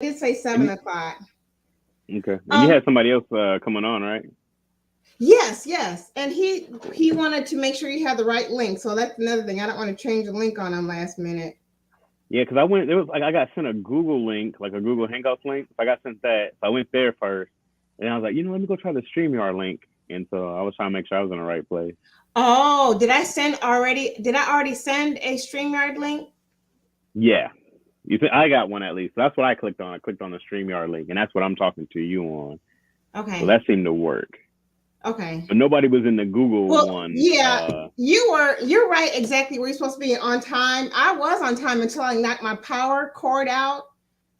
did say And 7 o'clock. okay, and you Um, had somebody else coming on, right? yes, yes, and he wanted to make sure you had the right link. So that's another thing. I don't want to change the link on him last minute. Yeah, because I went. It was like I got sent a Google link, like a Google Hangouts link. So I got sent that. So I went there first, and I was like, let me go try the StreamYard link. And so I was trying to make sure I was in the right place. Oh, did I send already? Did I already send a StreamYard link? Yeah, I got one at least. So that's what I clicked on. I clicked on the StreamYard link, and that's what I'm talking to you on. So Okay. that seemed to work. Okay. But nobody was in the Google Well, one. yeah, you're right exactly where you're supposed to be on time. I was on time until I knocked my power cord out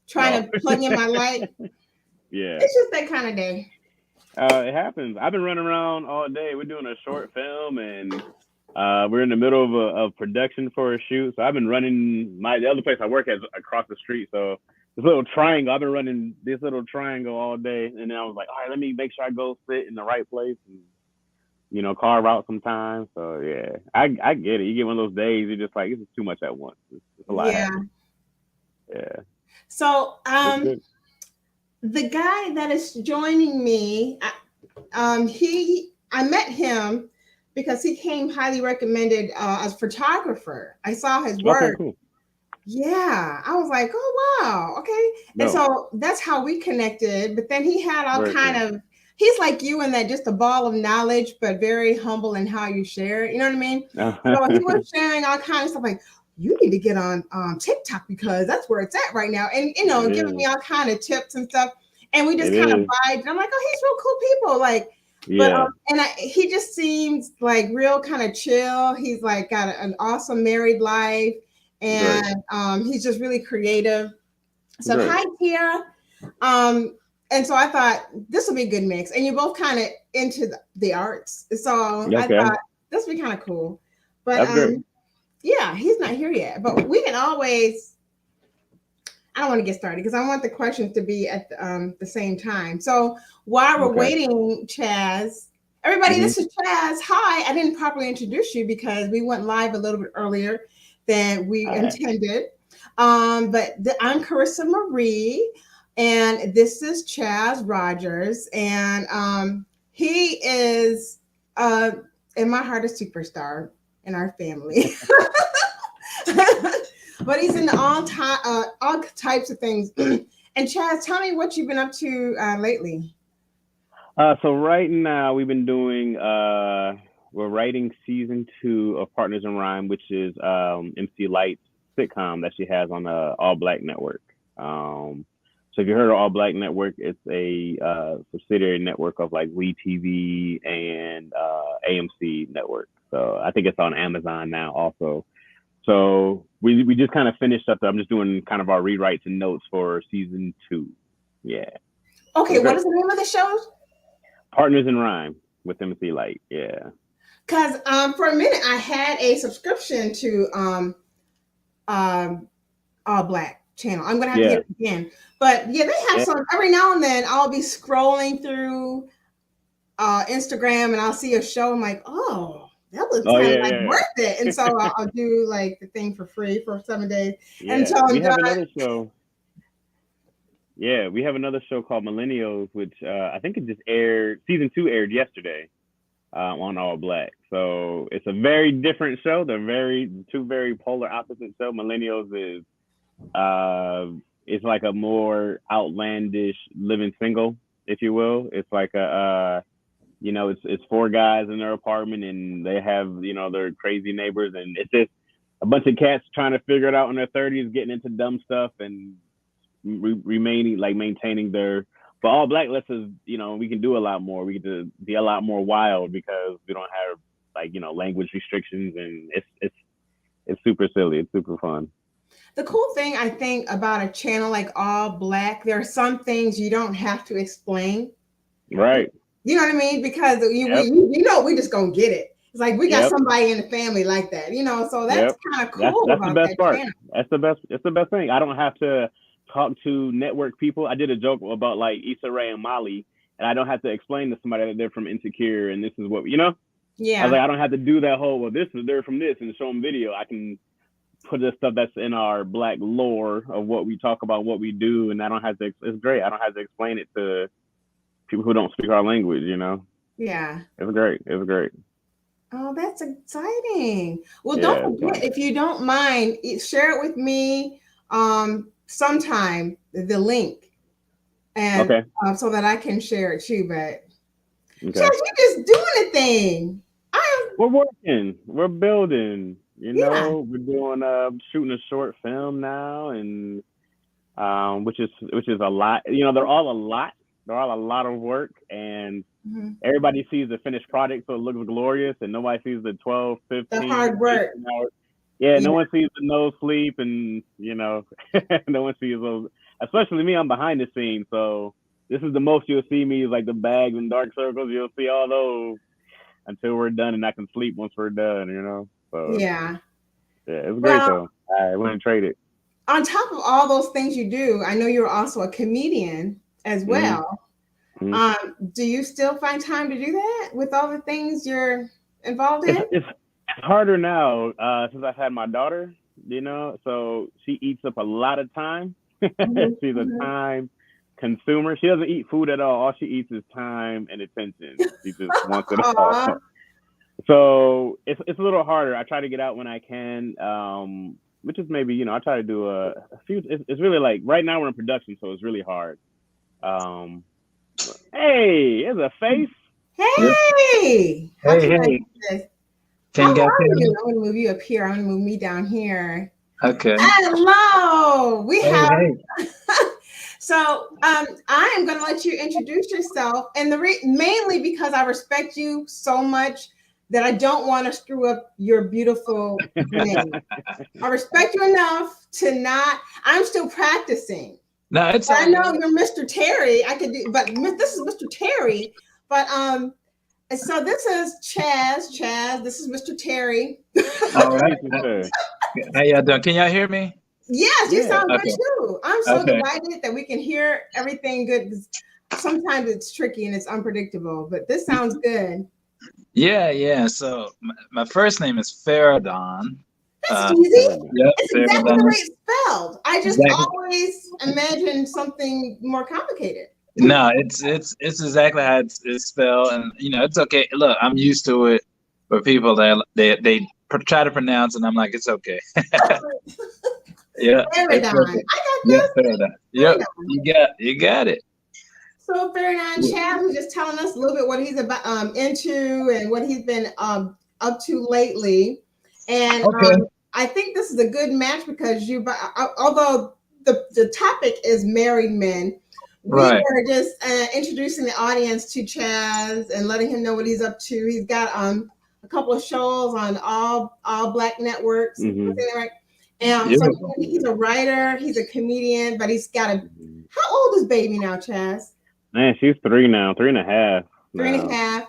trying Oh, to plug in my light. yeah. It's just that kind of day. It happens. I've been running around all day. We're doing a short film, and we're in the middle of production for a shoot. So I've been running. The other place I work at is across the street. So this little triangle. I've been running this little triangle all day, and then I was like, all right, let me make sure I go sit in the right place and carve out some time. So yeah, I get it. You get one of those days, you're just like, this is too much at once. It's a lot Yeah. happening. Yeah, So, it's good. the guy that is joining me, I met him because he came highly recommended as photographer. I saw his Okay, work. cool. Yeah, I was like, oh wow, okay. And No, so that's how we connected. But then he had all very kind cool. of he's like you in that just a ball of knowledge, but very humble in how you share it. You know what I mean? So he was sharing all kind of stuff like you need to get on TikTok because that's where it's at right now, and It giving me is. all kind of tips and stuff. And we just It kind of is. vibed. And I'm like, oh, he's real cool people, like. But Yeah. he just seems like real kind of chill. He's like got an awesome married life, Great. and he's just really creative. So Great. hi Tia. Um, and so I thought this will be a good mix, and you're both kind of into the arts, so I Okay. thought this would be kind of cool. But That's great. yeah, he's not here yet, but we can always. I don't want to get started because I want the questions to be at the same time. So while we're Okay. waiting, Chaz, everybody, Hmm. this is Chaz. Hi, I didn't properly introduce you because we went live a little bit earlier than we All right. intended. I'm Carissa Marie, and this is Chaz Rodgers, and he is, uh, in my heart, a superstar in our family. But he's in all types of things. And Chaz, tell me what you've been up to lately. So right now we've been doing we're writing season 2 of Partners in Rhyme, which is MC Light's sitcom that she has on the All Black Network. So if you heard of All Black Network, it's a subsidiary network of like We TV and AMC Network. So I think it's on Amazon now also. So we just kind of finished up. I'm just doing kind of our rewrites and notes for season 2. Yeah, so Okay, it's what great. is the name of the show? Partners in Rhyme with MC Light. Yeah. Because for a minute I had a subscription to um, All Black channel. I'm gonna have to get Yeah. it again. But yeah, they have Yeah. some every now and then. I'll be scrolling through Instagram and I'll see a show. I'm like, oh, that looks Oh kind of yeah, like yeah, worth it. And so I'll do like the thing for free for 7 days yeah. until I'm We done. have another show. Yeah, we have another show called Millennials, which I think it just aired. Season 2 aired yesterday on All Black. So it's a very different show. They're two very polar opposite show. Millennials is it's like a more outlandish living single, if you will. It's like it's four guys in their apartment and they have their crazy neighbors, and it's just a bunch of cats trying to figure it out in their 30s, getting into dumb stuff and remaining like maintaining their. But All Black lets us, we can do a lot more. We get to be a lot more wild because we don't have like language restrictions, and it's super silly. It's super fun. The cool thing I think about a channel like All Black, there are some things you don't have to explain. Right. You know what I mean? Because Yep. we just gonna get it. It's like we got Yep. somebody in the family like that, so that's Yep. kind of That's cool that's the about best that part. channel. That's the best. It's the best thing. I don't have to talk to network people. I did a joke about like Issa Rae and Molly, and I don't have to explain to somebody that they're from Insecure and this is what. I was Yeah. like, I don't have to do that whole. Well, this is they're from this and show them video. I can put the stuff that's in our Black lore of what we talk about, what we do, and I don't have to. It's great. I don't have to explain it to people who don't speak our language. Yeah. It was great. It was great. Oh, that's exciting. Well, don't Yeah, it's forget, fun. if you don't mind, share it with me sometime, the link, and Okay. so that I can share it too. But Okay. Chaz, you just doing a thing. I am, We're working. We're building. yeah. We're doing shooting a short film now, and which is a lot. They're all a lot. They're all a lot of work, and Mhm. everybody sees the finished product, so it looks glorious, and nobody sees the 12, The 15, hard work. 18 hours. Yeah, no Yeah. one sees the no sleep, and no one sees those. Especially me, I'm behind the scenes, so this is the most you'll see me is like the bags and dark circles. You'll see all those until we're done, and I can sleep once we're done. So Yeah. yeah, it was great Well, though. I wouldn't trade it. on top of all those things you do, I know you're also a comedian as Mm-hmm. well. Mm-hmm. Do you still find time to do that with all the things you're involved It's in? it's it's harder now since I've had my daughter. So she eats up a lot of time. Mhm, She's a mhm. time consumer. She doesn't eat food at all. All she eats is time and attention. She just wants it all. Aw, So it's a little harder. I try to get out when I can. Which is maybe I try to do a few. It's really like right now we're in production, so it's really hard. Um, hey, there's a face. Yep. hey, how Hey, can I hey. do this? How Can you guys are hear you? me? I'm gonna move you up here. I'm gonna move me down here. Okay. Hello. We Hey, have hey. so I am going to let you introduce yourself, and mainly because I respect you so much that I don't want to screw up your beautiful name. I respect you enough to not. I'm still practicing. No, it's I all know good. you're Mr. Terry. I could do, but this is Mr. Terry. But so this is Chaz. Chaz. This is Mr. Terry. All Nice to right. meet you, sir. How y'all doing? Can y'all hear me? Yes, you Yeah. sound good Okay. too. I'm so Okay. delighted that we can hear everything good. 'Cause sometimes it's tricky and it's unpredictable, but this sounds good. Yeah, yeah. So my first name is Faradon. That's Uh, easy. Fair enough. yep, It's exactly the way Faradon. it's spelled. I just Exactly. always imagine something more complicated. No, it's exactly how it's spelled, and it's okay. Look, I'm used to it. For people that they try to pronounce, and I'm like, it's okay. Yeah, it's Paradigm. okay. I got Yep, this. Faradon. Yep, Paradigm. you got it. So Ferdinand Yeah. Chad was just telling us a little bit what he's about into and what he's been up to lately. And Okay. I think this is a good match because although the topic is married men, we Right. were just introducing the audience to Chaz and letting him know what he's up to. He's got a couple of shows on all black networks. Am I Mm-hmm. saying that right? And Yeah. so he's a writer, he's a comedian, but he's got a. Mm-hmm. How old is baby now, Chaz? Man, she's 3 now, 3.5 Three and a now. half.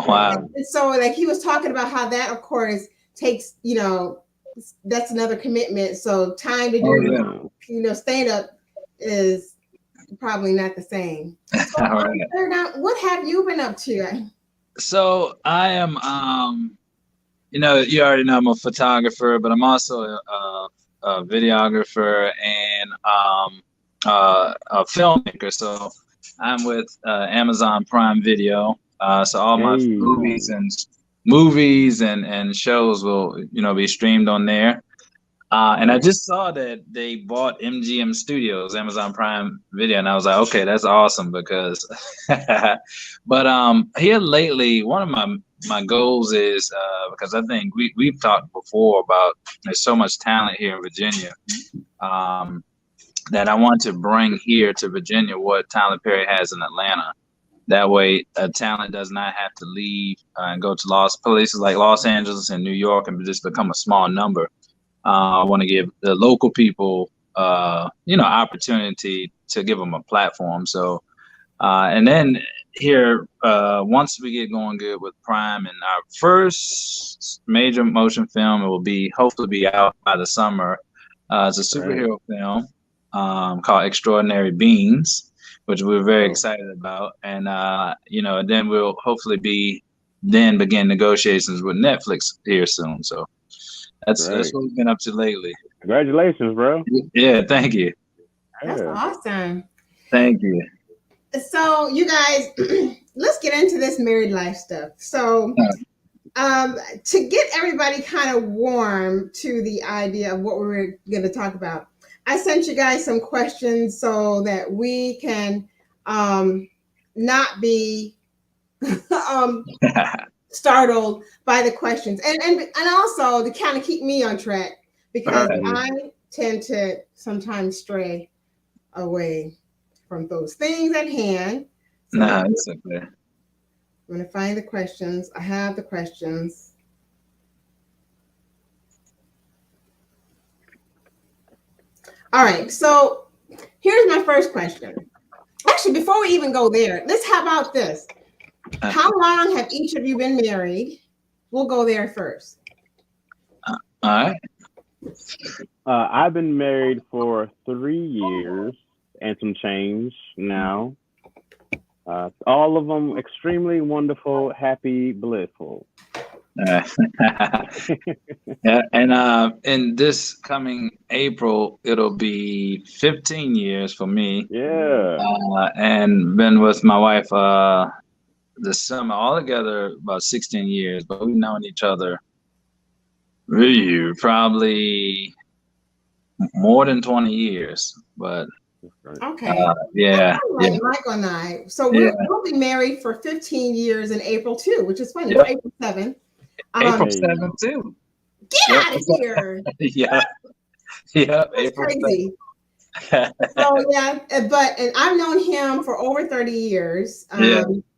Yeah. Wow. And so like he was talking about how that of course takes, that's another commitment. So time to Oh do, yeah. Yeah. stand up is probably not the same. So All right. now, what have you been up to? So I am, you already know I'm a photographer, but I'm also a videographer and a filmmaker. So I'm with Amazon Prime Video. So all my Hey. movies and shows will be streamed on there. And I Nice. just saw that they bought MGM Studios, Amazon Prime Video, and I was like, okay, that's awesome because, but here lately, one of my goals is because I think we've talked before about there's so much talent here in Virginia um, that I want to bring here to Virginia what Tyler Perry has in Atlanta. That way, talent does not have to leave and go to places like Los Angeles and New York and just become a small number. I want to give the local people, opportunity to give them a platform. So, and then here, once we get going good with Prime and our first major motion film, it will hopefully be out by the summer. It's a Right. superhero film called Extraordinary Beings, which we're very Oh. excited about. And, then we'll hopefully begin negotiations with Netflix here soon. So, That's what we've been up to lately. Congratulations, bro. Yeah, thank you. That's Yeah. awesome. Thank you. So you guys, let's get into this married life stuff. So to get everybody kind of warm to the idea of what we're going to talk about, I sent you guys some questions so that we can not be startled by the questions, and also to kind of keep me on track, because I tend to sometimes stray away from those things at hand. So nah, it's okay. I'm going to find the questions. I have the questions. All right. So here's my first question. Actually, before we even go there, how about this? How long have each of you been married? We'll go there first. All right. I've been married for 3 years and some change now. All of them extremely wonderful, happy, blissful. Yeah, and in this coming April, it'll be 15 years for me. Yeah. And been with my wife this summer, altogether about 16 years, but we've known each other really probably more than 20 years. But okay, yeah, like Michael and I. So we'll be married for 15 years in April too, which is funny. Yep. April 7th. April 7th too. Get out of here. Yeah. Yeah. That's April crazy. So yeah, and I've known him for over 30 years.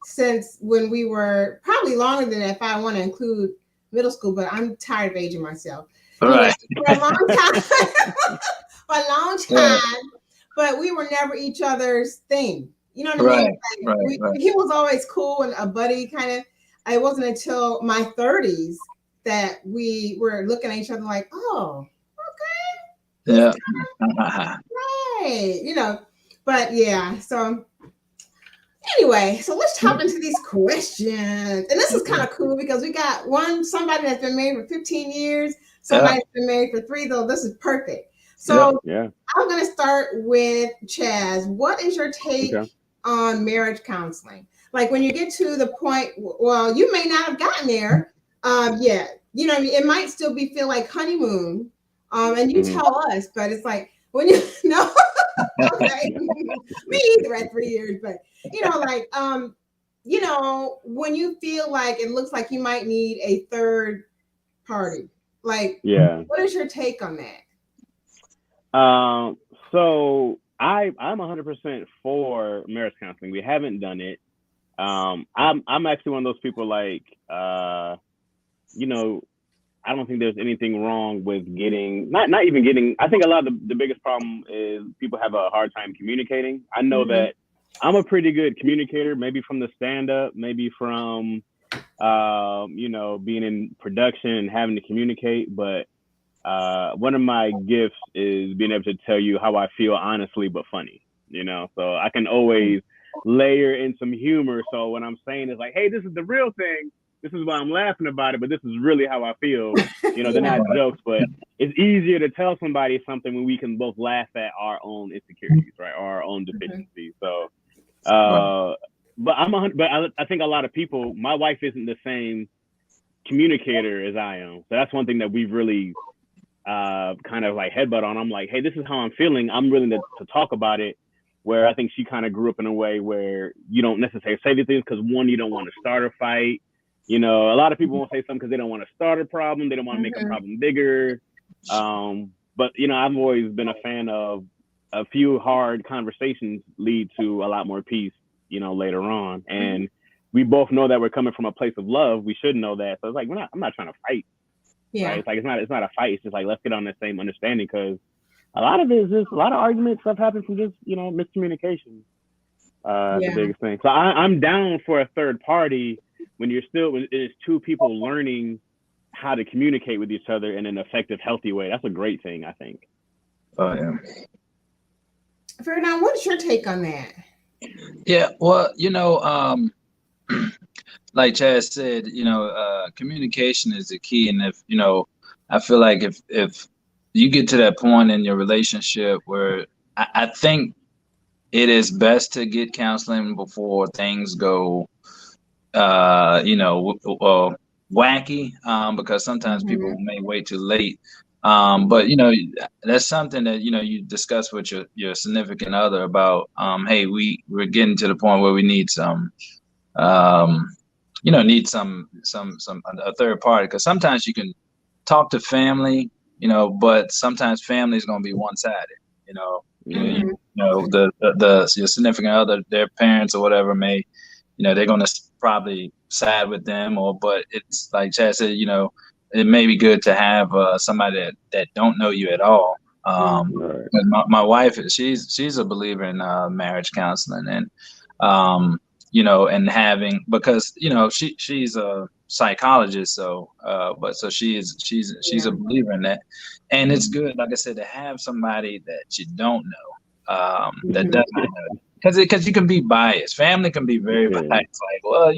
Since when we were probably longer than that if I want to include middle school, but I'm tired of aging myself. Right. For a long time. For a long time. But we were never each other's thing. You know what I mean? Like, he was always cool and a buddy kind of. It wasn't until my 30s that we were looking at each other like, oh, okay. Yeah. Right. But yeah. So anyway, so let's hop into these questions. And this is kind of cool because we got somebody that's been married for 15 years, somebody that's been married for 3, though. This is perfect. So I'm going to start with Chaz. What is your take on marriage counseling? Like when you get to the point, well, you may not have gotten there yet. It might still feel like honeymoon. And you tell us, but it's like when you know, okay, me either at 3 years, but when you feel like it looks like you might need a third party, like, what is your take on that? So I'm 100% for marriage counseling. We haven't done it. I'm actually one of those people like, I don't think there's anything wrong with not even getting. I think a lot of the biggest problem is people have a hard time communicating. I know that I'm a pretty good communicator, maybe from the stand-up, maybe from, being in production and having to communicate. But one of my gifts is being able to tell you how I feel honestly, but funny, so I can always layer in some humor. So when I'm saying it's like, hey, this is the real thing. This is why I'm laughing about it, but this is really how I feel. They're not jokes, but it's easier to tell somebody something when we can both laugh at our own insecurities, right? Or our own deficiencies. So, but I think a lot of people, my wife isn't the same communicator as I am. So that's one thing that we've really kind of like headbutt on. I'm like, hey, this is how I'm feeling. I'm willing to talk about it. Where I think she kind of grew up in a way where you don't necessarily say these things because one, you don't want to start a fight. A lot of people won't say something because they don't want to start a problem. They don't want to make a problem bigger. But I've always been a fan of a few hard conversations lead to a lot more peace, later on. And we both know that we're coming from a place of love. We should know that. So it's like, I'm not trying to fight. Yeah. Right? It's like, it's not a fight. It's just like, let's get on the same understanding, because a lot of it is just a lot of arguments. Stuff happens from just, miscommunication. The biggest thing. So I'm down for a third party when it's two people learning how to communicate with each other in an effective, healthy way. That's a great thing, I think. Oh, yeah. Ferdinand, what's your take on that? Yeah, well, like Chaz said, communication is the key. And if, I feel like if you get to that point in your relationship where I think it is best to get counseling before things go wacky, because sometimes people may wait too late. But that's something that you discuss with your significant other about. Hey, we're getting to the point where we need some, need some a third party, because sometimes you can talk to family, but sometimes family is going to be one sided. You know, the your significant other, their parents or whatever may, they're going to probably side with them, but it's like Chad said, it may be good to have somebody that don't know you at all. Right. My wife, she's a believer in marriage counseling, and and having, because she's a psychologist, so so she's a believer in that, and it's good, like I said, to have somebody that you don't know, that does not know, because you can be biased. Family can be very biased. Like, well,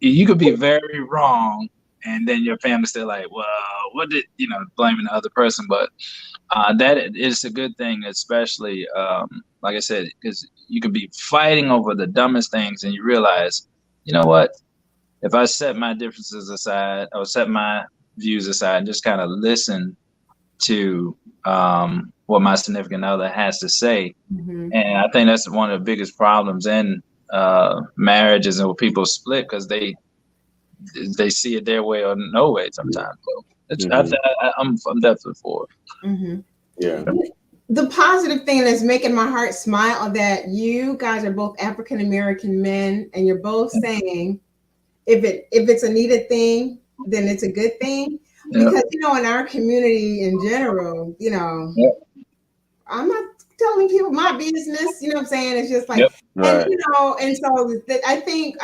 you could be very wrong, and then your family's still like, well, what did blaming the other person? But that is a good thing, especially like I said, because you could be fighting over the dumbest things, and you realize, you know what? If I set my differences aside, or set my views aside, and just kind of listen to what my significant other has to say. And I think that's one of the biggest problems in marriages, and where people split, because they see it their way or no way sometimes. So I'm definitely for it. Yeah. The positive thing that's making my heart smile is that you guys are both African American men, and you're both saying if it's a needed thing, then it's a good thing. Because in our community in general, I'm not telling people my business. You know what I'm saying? It's just like, Right. and so I think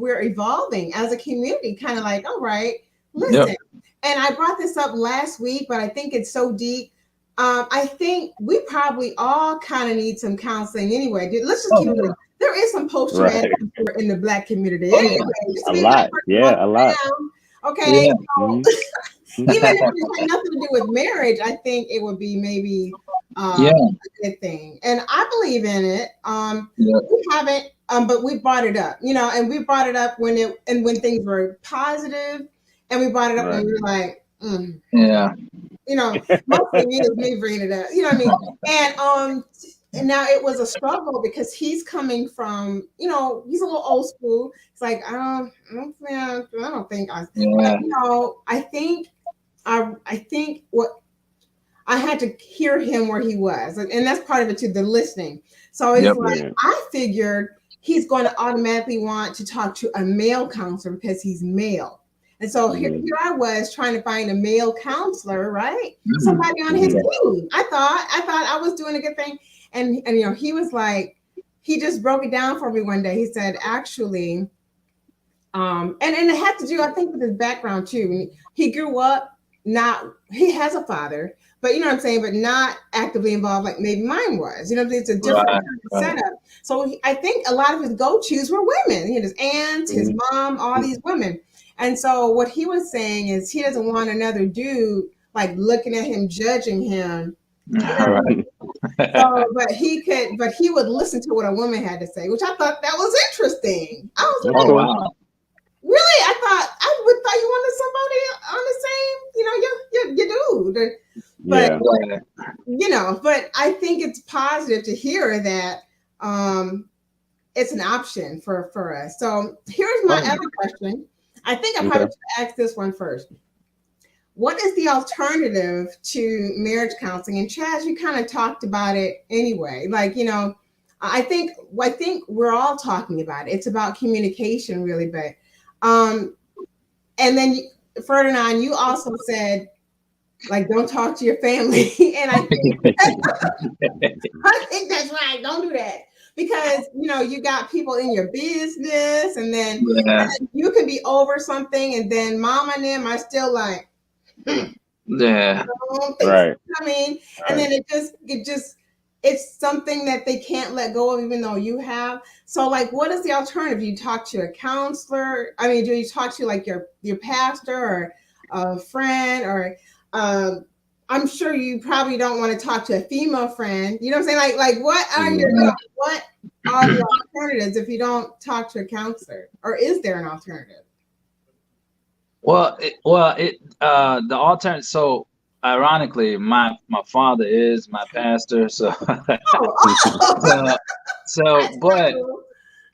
we're evolving as a community, kind of like, all right, listen. And I brought this up last week, but I think it's so deep. I think we probably all kind of need some counseling anyway. Let's just keep it real. There is some post-traumatic in the Black community. Anyway, a lot. Yeah, a lot. Okay. So, even if it had nothing to do with marriage, I think it would be maybe a good thing. And I believe in it. We haven't, but we brought it up, and we brought it up when things were positive, and we brought it up when we were like, mostly me is me bringing it up. You know what I mean? And now it was a struggle because he's coming from, he's a little old school. It's like, I don't think I think what I had to hear him where he was. And that's part of it too, the listening. So it's like, I figured he's going to automatically want to talk to a male counselor because he's male. And so here I was trying to find a male counselor, right? Somebody on his team. I thought I was doing a good thing. And he was like, he just broke it down for me one day. He said, actually, and it had to do, I think, with his background too. He grew up he has a father, but you know what I'm saying, but not actively involved like maybe mine was. It's a different setup. So I think a lot of his go-tos were women. His aunts, his mom, all these women. And so what he was saying is he doesn't want another dude like looking at him, judging him. So, but he would listen to what a woman had to say, which I thought that was interesting. I was like, wow. Really? I would thought you wanted somebody on the same, your dude. But but I think it's positive to hear that it's an option for us. So here's my other question. I think I probably should ask this one first. What is the alternative to marriage counseling? And Chaz, you kind of talked about it anyway. Like, I think we're all talking about it. It's about communication, really. But, and then Ferdinand, you also said, like, don't talk to your family. And I think that's right. Don't do that. Because, you got people in your business, and then you can be over something, and then mom and them are still like, right. I mean, and then it's something that they can't let go of, even though you have. So, like, what is the alternative? Do you talk to a counselor? I mean, do you talk to like your pastor, or a friend, or I'm sure you probably don't want to talk to a female friend. You know what I'm saying? Like what are your what are the alternatives if you don't talk to a counselor, or is there an alternative? The alternative. So, ironically, my father is my pastor. So, Oh, but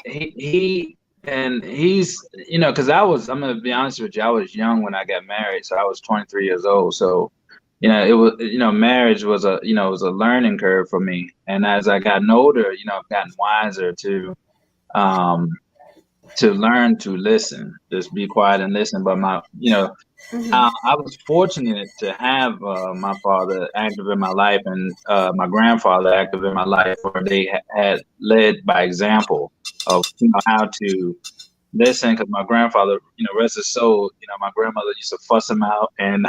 he and he's because I'm gonna be honest with you, I was young when I got married, so I was 23 years old. So, it was marriage was was a learning curve for me, and as I gotten older, I've gotten wiser um to learn to listen, just be quiet and listen. But Mhm. I was fortunate to have my father active in my life and my grandfather active in my life, where they had led by example of how to listen. Because my grandfather, rest his soul, my grandmother used to fuss him out, and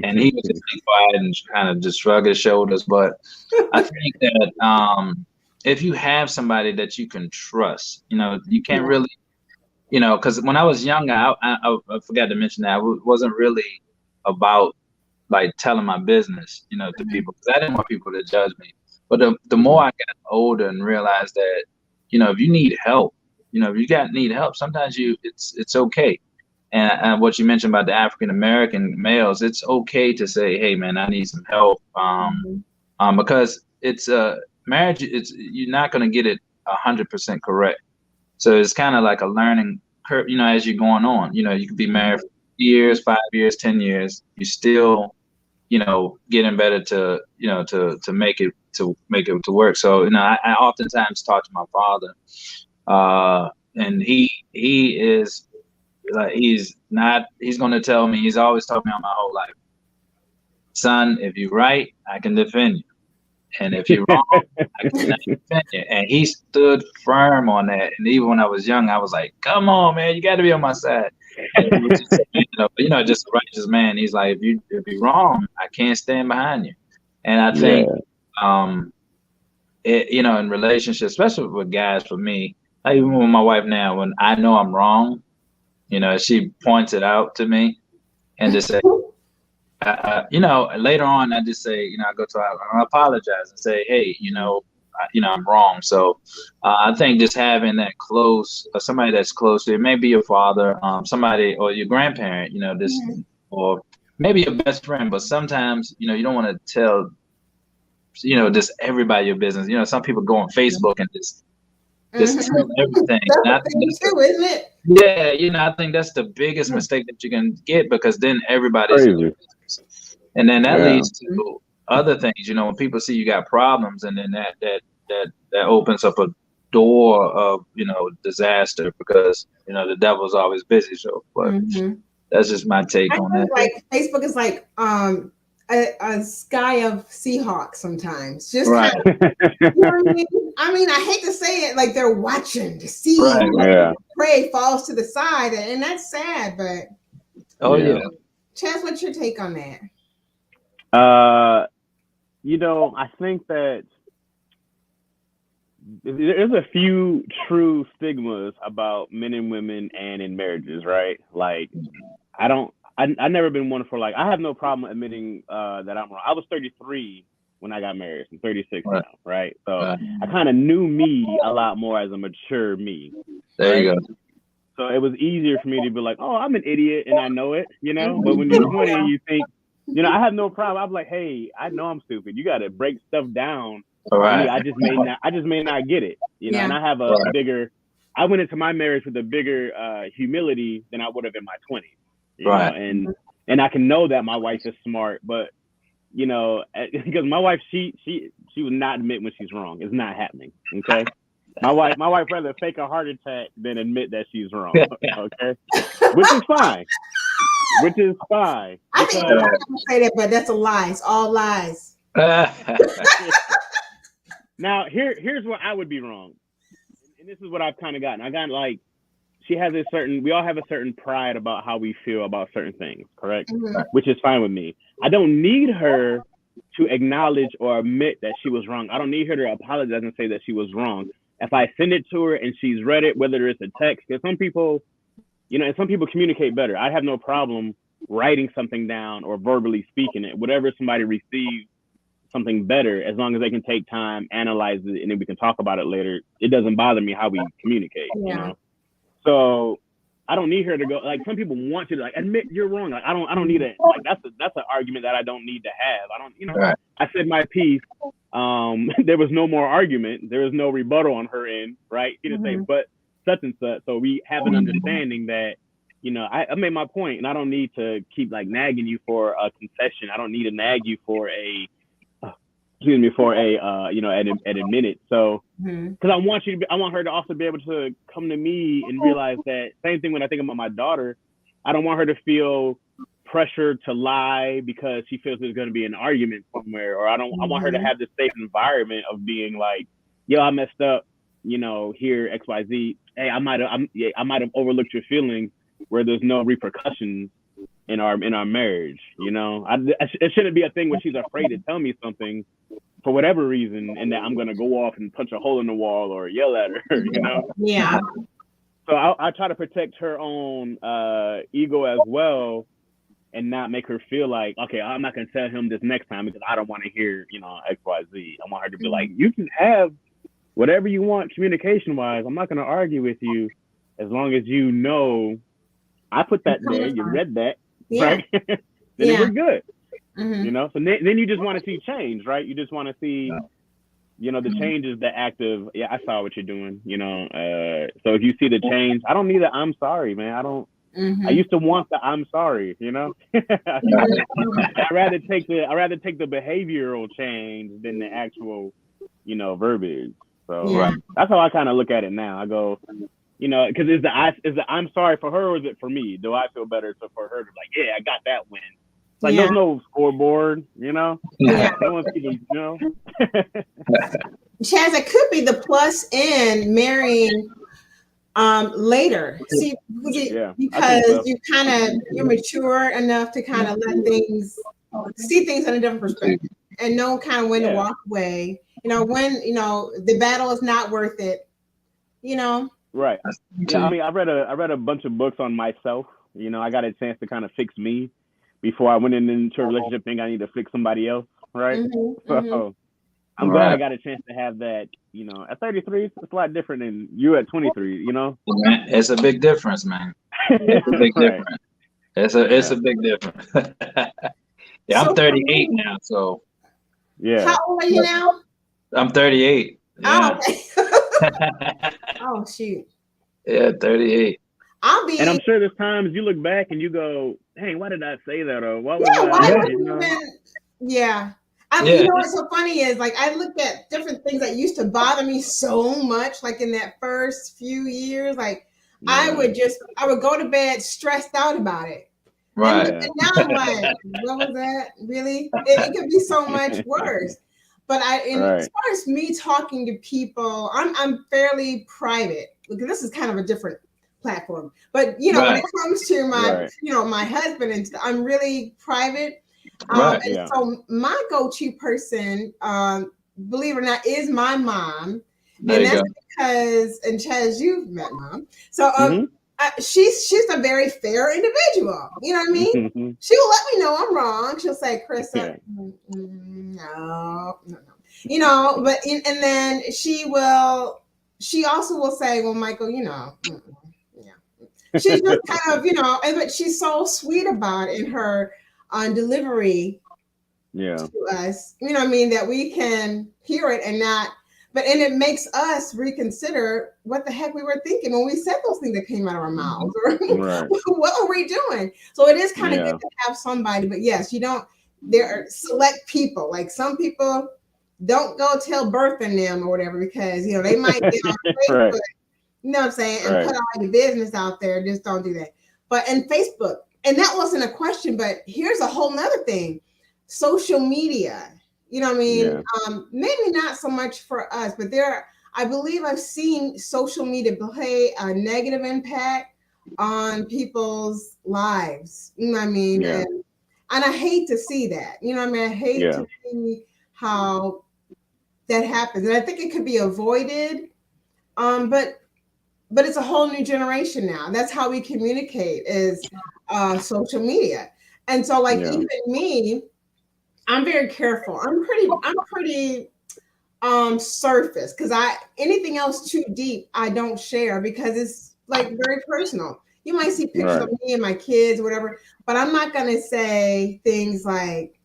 and he would just be quiet and kind of just shrug his shoulders. But I think that if you have somebody that you can trust, you can't Yeah. really because when I was younger, I forgot to mention that wasn't really about like telling my business, to people, because I didn't want people to judge me. But the more I got older and realized that, if you need help, if you need help, sometimes it's okay. And what you mentioned about the African American males, it's okay to say, hey man, I need some help. Mhm. Because it's marriage. It's you're not gonna get it 100% correct. So it's kind of like a learning curve, as you're going on. You could be married for years, 5 years, 10 years. You still, getting better to, to make it to work. So, I oftentimes talk to my father, and he is like, he's going to tell me, he's always told me all my whole life, son, if you're right, I can defend you. And if you're wrong, I cannot defend you. And he stood firm on that. And even when I was young, I was like, come on, man, you got to be on my side. And he was just, just a righteous man. He's like, if you're wrong, I can't stand behind you. And I think, in relationships, especially with guys, for me, like even with my wife now, when I know I'm wrong, she points it out to me and just say, later on, I just say, I go to her, I apologize and say, hey, I'm wrong. So I think just having that close, somebody that's close to you, maybe your father, somebody, or your grandparent, or maybe your best friend. But sometimes, you don't want to tell, just everybody your business. Some people go on Facebook and just Mhm. tell everything. That's And I the think thing that's too, isn't it? I think that's the biggest mistake that you can get, because then everybody's in your Crazy. business. And then that Yeah. leads to other things, when people see you got problems, and then that opens up a door of, disaster, because, the devil's always busy. So, but Mhm. that's just my take I on think that. like Facebook is like a sky of Seahawks sometimes. Just kind Right, of, you know what I mean? I mean, I hate to say it, like they're watching to see right, what right. Yeah. prey falls to the side, and that's sad. But Oh Yeah. yeah, Chaz, what's your take on that? Uh, I think that there's a few true stigmas about men and women and in marriages, right? Like, I never been one for, like, I have no problem admitting that I'm wrong. I was 33 when I got married. I'm 36 right, now, right? So right. I kind of knew me a lot more as a mature me, There you right? go. So it was easier for me to be like, oh, I'm an idiot and I know it, But when you're Mhm. 20 and you think, I have no problem. I'm like, hey, I know I'm stupid. You got to break stuff down All for me. right, I just may not get it, Yeah. And I have a right, bigger. I went into my marriage with a bigger humility than I would have in my 20s, right. and I can know that my wife is smart, but because my wife, she would not admit when she's wrong. It's not happening. Okay. My wife rather fake a heart attack than admit that she's wrong. Okay, which is fine. Which is fine I think a because lot of people say that, but that's a lie. It's all lies. now here's where I would be wrong, and this is what I've kind of gotten. I got like we all have a certain pride about how we feel about certain things, correct? Mhm. Which is fine with me. I don't need her to acknowledge or admit that she was wrong. I don't need her to apologize and say that she was wrong. If I send it to her and she's read it, whether it's a text, because some people, and some people communicate better. I have no problem writing something down or verbally speaking it, whatever somebody receives something better, as long as they can take time, analyze it, and then we can talk about it later. It doesn't bother me how we communicate, you know? So I don't need her to go, like, some people want you to, like, admit you're wrong. Like, I don't need it. Like, that's an argument that I don't need to have. I don't, you know, Right. I said my piece. There was no more argument. There was no rebuttal on her end, right? He didn't say, but such and such. So we have an understanding that, you know, I made my point, and I don't need to keep, like, nagging you for a concession. I don't need to nag you for a, you know, at a minute. So, because I want her to also be able to come to me and realize that same thing when I think about my daughter. I don't want her to feel pressure to lie because she feels there's going to be an argument somewhere, or I want her to have this safe environment of being like, yo, I messed up, you know, here, XYZ. Hey, I might have overlooked your feelings where there's no repercussions in our marriage. You know, it shouldn't be a thing where she's afraid to tell me something for whatever reason, and that I'm gonna go off and punch a hole in the wall or yell at her. You know. Yeah. So I try to protect her own ego as well, and not make her feel like, okay, I'm not gonna tell him this next time because I don't want to hear, you know, XYZ. I want her to be like, you can have whatever you want communication wise. I'm not gonna argue with you as long as you know I put that there. You read that, right? Then we're good. You know, so then you just want to see change, right? You just want to see, you know, the change is the act of, yeah, I saw what you're doing, you know. So if you see the change, I don't need a I'm sorry, man. I don't. I used to want the I'm sorry, you know. I'd rather take the behavioral change than the actual, you know, verbiage. So that's how I kind of look at it now. I go, you know, because is the I'm sorry for her or is it for me? Do I feel better for her to be like, yeah, I got that win? Like there's no scoreboard, you know. No one's even, you know. Chaz, it could be the plus in marrying later. See, because you're mature enough to kind of see things in a different perspective, and know kind of when to walk away. You know, when the battle is not worth it. You know. Right. Yeah. I mean, I read a bunch of books on myself. You know, I got a chance to kind of fix me before I went into a relationship thinking I need to fix somebody else, right? So I'm glad I got a chance to have that, you know. At 33, it's a lot different than you at 23, you know? It's a big difference, man. It's a big difference. It's a big difference. Yeah, I'm 38 now, so. Yeah. How old are you now? I'm 38. Yeah. Oh, okay. Oh, shoot. Yeah, 38. And I'm sure there's times you look back and you go, hey, why did I say that? Or what was that? You know what's so funny is, like, I looked at different things that used to bother me so much, like in that first few years. Like, I would go to bed stressed out about it. Right. And now I'm like, what was that? Really? It could be so much worse. But as far as me talking to people, I'm fairly private, because this is kind of a different platform. But when it comes to my my husband and stuff, I'm really private. So my go-to person, believe it or not, is my mom. And that's because, and Chaz, you've met Mom. So she's a very fair individual. You know what I mean? She will let me know I'm wrong. She'll say, Krista, no. You know, but and then she also will say, well, Michael, she's just kind of, but she's so sweet about it in her delivery to us, that we can hear it and not, and it makes us reconsider what the heck we were thinking when we said those things that came out of our mouths, or what were we doing? So it is kind of good to have somebody, but yes, there are select people, like some people don't go tell birth in them or whatever, because, they might get on Facebook, you know what I'm saying, and put all your business out there. Just don't do that. But in Facebook, and that wasn't a question, but here's a whole nother thing. Social media, you know what I mean? Maybe not so much for us, but I believe I've seen social media play a negative impact on people's lives. You know what I mean? And I hate to see that. You know what I mean? I hate to see how that happens. And I think it could be avoided. But it's a whole new generation now. That's how we communicate, is social media. And so like Yeah. even me, I'm very careful. I'm pretty surface because I anything else too deep I don't share because it's like very personal. You might see pictures of Right. me and my kids, whatever, but I'm not gonna say things like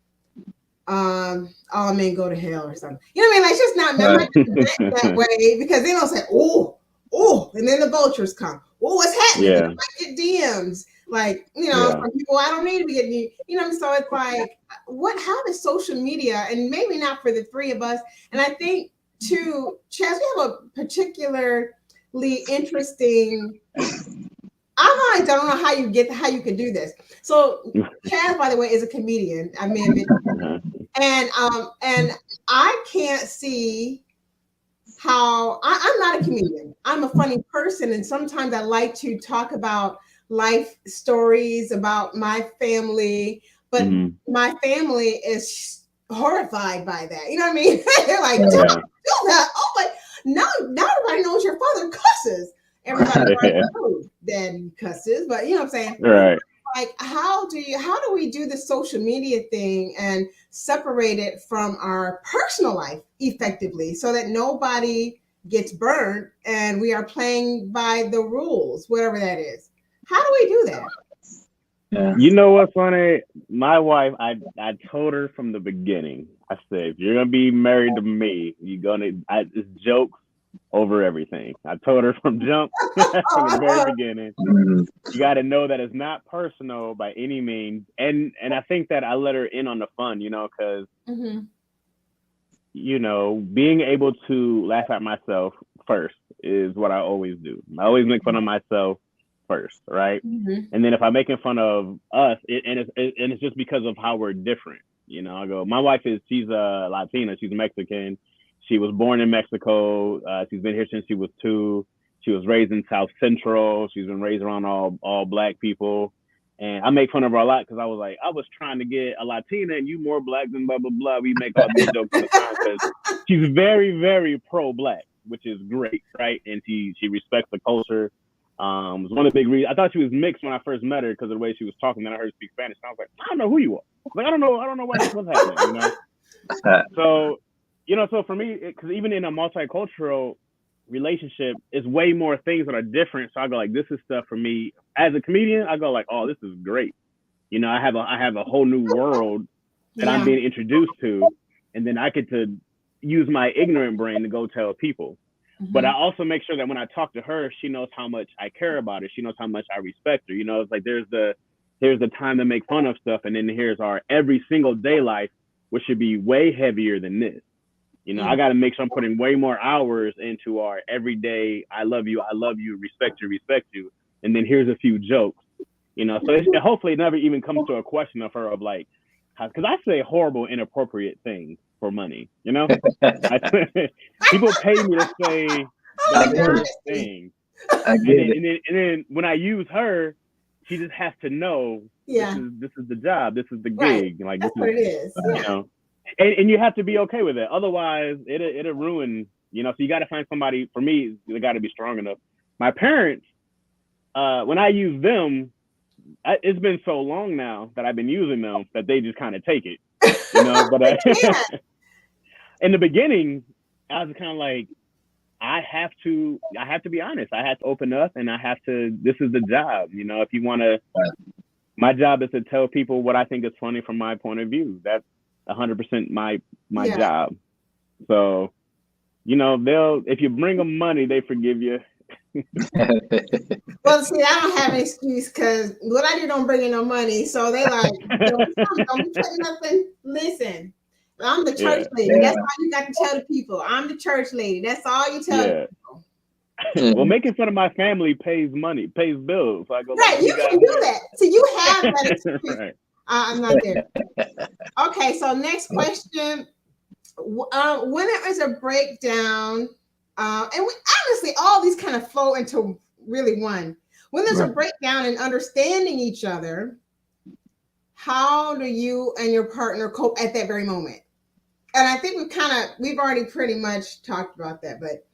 all men go to hell or something. You know what I mean? Like it's just not I'm not gonna vent that way because they don't say, oh, and then the vultures come. Oh, what's happening? And Yeah. I might get DMs like, Yeah. from people I don't need to be getting, so it's like how does social media and maybe not for the three of us, and I think too, Chaz, we have a particularly interesting I don't know how you can do this. So Chaz, by the way, is a comedian. I may have been Uh-huh. and I can't see how I'm not a comedian. I'm a funny person, and sometimes I like to talk about life stories about my family, but Hmm. my family is horrified by that. You know what I mean? They're like, don't Yeah. do that. Oh my! Now everybody knows your father cusses. Everybody already knows that cusses, but you know what I'm saying? Right. Like how do we do the social media thing and separate it from our personal life effectively so that nobody gets burned and we are playing by the rules, whatever that is? How do we do that? Yeah. You know what's funny? My wife, I told her from the beginning. I said, if you're gonna be married to me, it's jokes over everything. I told her from jump, from the very beginning. Mhm. You got to know that it's not personal by any means, and I think that I let her in on the fun, because Mhm. being able to laugh at myself first is what I always do. I always make fun of myself first, right? Mhm. And then if I'm making fun of us, and it's just because of how we're different. I go, my wife she's a Latina, she's Mexican. She was born in Mexico. She's been here since she was 2. She was raised in South Central. She's been raised around all black people. And I make fun of her a lot because I was like, I was trying to get a Latina and you more black than blah blah blah. We make all these jokes all the time because she's very very pro black, which is great, right? And she respects the culture. It was one of the big reasons. I thought she was mixed when I first met her because of the way she was talking. Then I heard her speak Spanish, and I was like, I don't know who you are. Like I don't know what's happening. So, so for me, because even in a multicultural relationship, it's way more things that are different. So I go like, this is stuff for me as a comedian. I go like, oh, this is great. I have a whole new world that I'm Yeah. being introduced to, and then I get to use my ignorant brain to go tell people. But I Mhm. also make sure that when I talk to her, she knows how much I care about her. She knows how much I respect her. It's like there's the time to make fun of stuff, and then here's our every single day life, which should be way heavier than this. I Mm. got to make sure I'm putting way more hours into our everyday. I love you, respect you, and then here's a few jokes. So hopefully it never even comes to a question of her of like, because I say horrible, inappropriate things for money. I, people pay me to say the I I like your get it. worst honesty. things, I and get then it. and then and then when I use her, she just has to know this Yeah. is this is the job, this is the Right. gig, like this That's what is it is. you Yeah. know, and you have to be okay with it. Otherwise, it'll ruin. So you got to find somebody. For me, they got to be strong enough. My parents, when I use them, it's been so long now that I've been using them that they just kind of take it. But They can. in the beginning, I was kind of like, I have to be honest. I have to open up, and I have to. This is the job. If you want to, my job is to tell people what I think is funny from my point of view. That's 100% my Yeah. job. So they'll if you bring them money, they forgive you. Well, see, I don't have an excuse because what I do don't bring in no money. So they like, don't be putting nothing. Listen, I'm the church Yeah, lady. Yeah. That's all you got to tell the people. I'm the church lady. That's all you tell the yeah. people. Yeah. Well, making fun of my family pays bills. So I go like, Right, what do you you got can do that. So you have that there? excuse. Right. I'm not there. Okay, so next question. When there is a breakdown, and honestly, all these kind of flow into really one. When there's a Right. breakdown in understanding each other, how do you and your partner cope at that very moment? And I think we've already pretty much talked about that, but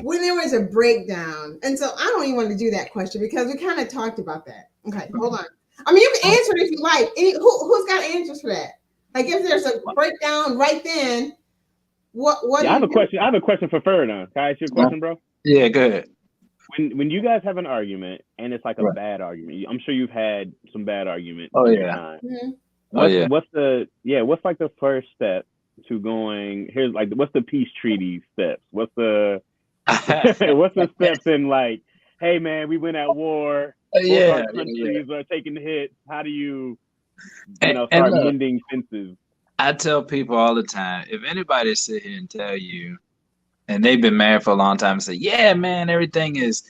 when there was a breakdown, and so I don't even want to do that question because we kind of talked about that. Okay, hold on. I mean, you can answer it if you like. Who's got answers for that? Like, if there's a breakdown right then, what? Yeah, I have a question. I have a question for Fur now. Can I ask you a question, bro? Yeah, go ahead. When you guys have an argument and it's like a Right. bad argument, I'm sure you've had some bad arguments Oh, in your yeah. time. Mhm. What's like the first step to going? Here's like what's the peace treaty steps? What's the what's the steps in like, hey man, we went at war. Both our countries are taking the hits. How do you start look, mending fences? I tell people all the time, if anybody sit here and tell you, and they've been married for a long time, and say, yeah, man, everything is,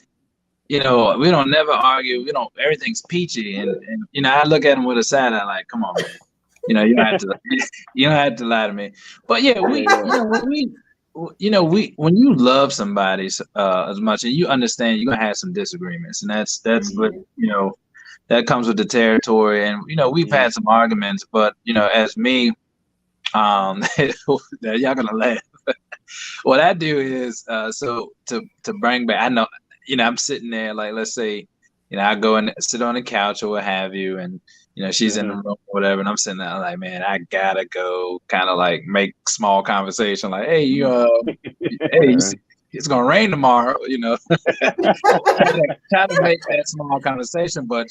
we don't never argue, everything's peachy, and I look at them with a side eye, like, come on, man, you don't have to, you don't have to lie to me. But yeah, when you love somebody as much, and you understand you're gonna have some disagreements, and that's what that comes with the territory, and we've had some arguments, but as me, y'all gonna laugh. What I do is so to bring back. I know I'm sitting there like, let's say I go and sit on the couch or what have you, and she's in the room or whatever, and I'm sitting there like, man, I gotta go, kind of like make small conversation like, hey, hey, it's gonna rain tomorrow, try to make that small conversation, but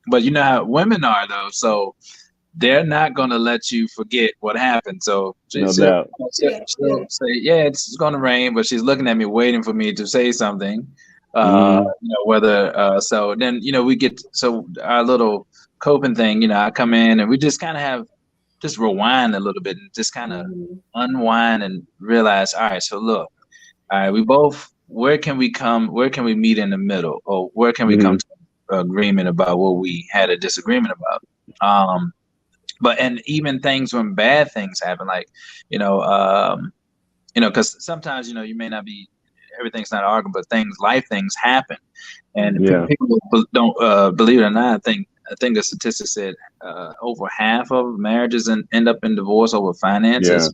but you know how women are though, so they're not going to let you forget what happened. So No doubt. She'll say, yeah, it's going to rain, but she's looking at me waiting for me to say something. So then, we get, so our little coping thing, I come in and we just kind of just rewind a little bit and just kind of unwind and realize, all right, so look, all right, where can we meet in the middle, or where can we come to agreement about what we had a disagreement about? And even things when bad things happen, like, because sometimes, you may not be, everything's not arguing, but life things happen. And people don't believe it or not, I think the statistic said over half of marriages end up in divorce over finances.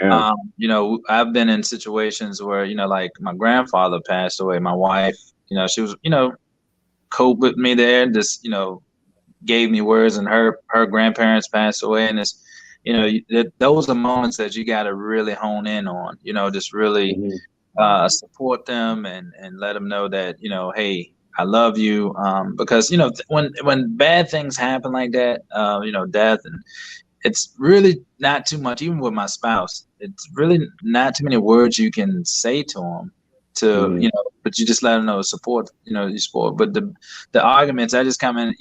I've been in situations where, like my grandfather passed away, my wife, she was, cope with me there, just, gave me words, and her grandparents passed away, and it's those are moments that you got to really hone in on, just really support them and let them know that hey, I love you, because when bad things happen like that, death, and it's really not too much, even with my spouse, it's really not too many words you can say to them but you just let them know support, you support. But the arguments, I just come in,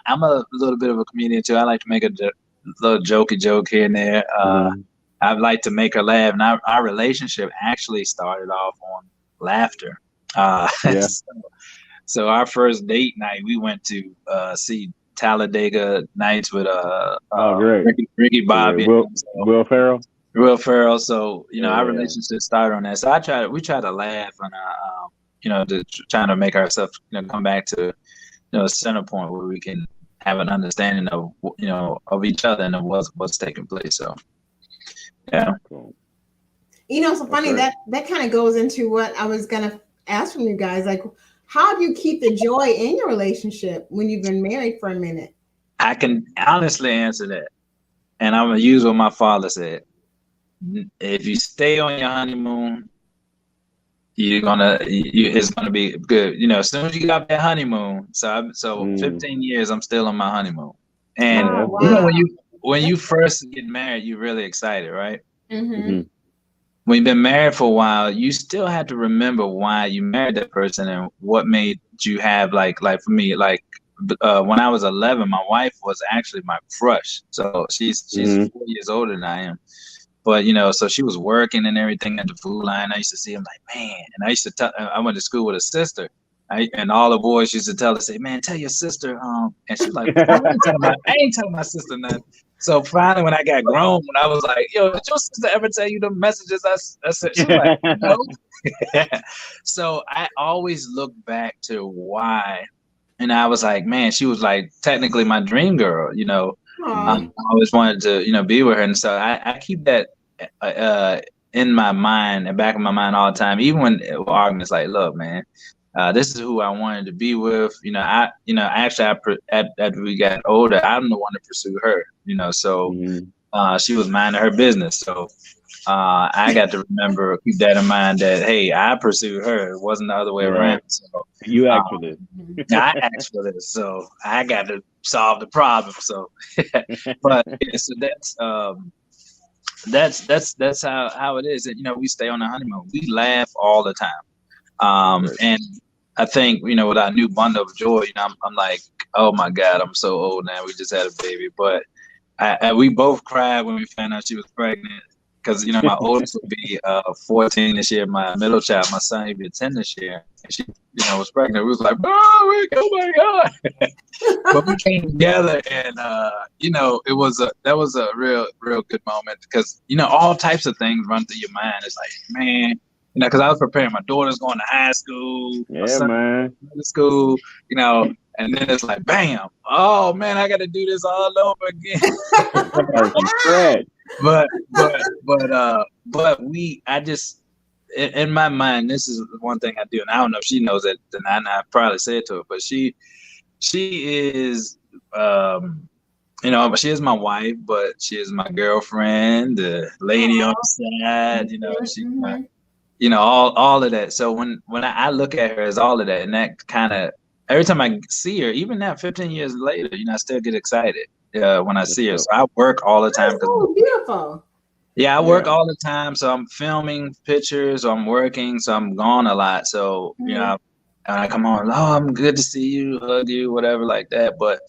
I'm a little bit of a comedian too. I like to make a little jokey joke here and there. I'd like to make her laugh, and our relationship actually started off on laughter. So our first date night, we went to see Talladega Nights with Ricky Bobby, Will Ferrell. Will Ferrell. So our relationship started on that. So we try to laugh and trying to make ourselves come back to a center point where we can have an understanding of of each other and of what's taking place. So yeah. Cool. So funny that kind of goes into what I was gonna ask from you guys. Like, how do you keep the joy in your relationship when you've been married for a minute? I can honestly answer that, and I'm gonna use what my father said. If you stay on your honeymoon, it's gonna be good. As soon as you got that honeymoon. So 15 years, I'm still on my honeymoon. And when you first get married, you're really excited, right? When you've been married for a while, you still have to remember why you married that person and what made you have like for me, like when I was 11, my wife was actually my crush. So she's 4 years older than I am. But so she was working and everything at the food line. I used to see him like, man. And I used to tell. I went to school with a sister, and all the boys used to tell her, say, man, tell your sister. And she's like, I ain't telling my sister nothing. So finally, when I got grown, when I was like, yo, did your sister ever tell you the messages I said? She was like, no. So I always look back to why, and I was like, man, she was like technically my dream girl. I always wanted to, be with her, and so I keep that in my mind and back of my mind all the time, even when arguments like, look, man, this is who I wanted to be with. Actually, after we got older, I'm the one to pursue her. So she was minding her business. So I got to keep that in mind that, hey, I pursued her. It wasn't the other way around. So you asked for this. I asked for this, so I got to solve the problem. So, but yeah, so that's how it is. And we stay on the honeymoon. We laugh all the time. And I think with our new bundle of joy, I'm like, oh my God, I'm so old now. We just had a baby, but we both cried when we found out she was pregnant. Because my oldest would be 14 this year. My middle child, my son, he'd be 10 this year. And she, was pregnant. We was like, oh my God! But we came together, and that was a real good moment because all types of things run through your mind. It's like, man, because I was preparing. My daughter's going to high school. My son man. Going to school. And then it's like, bam! Oh man, I got to do this all over again. But I just, in my mind, this is one thing I do, and I don't know if she knows it, and I probably said it to her, but she is, she is my wife, but she is my girlfriend, the lady on the side, she, all of that. So when I look at her as all of that, and that kind of, every time I see her, even now, 15 years later, I still get excited when I see her. So I work all the time. Oh, beautiful. Yeah, I work all the time. So I'm filming pictures, or I'm working, so I'm gone a lot. So, and I come home, oh, I'm good to see you, hug you, whatever like that. But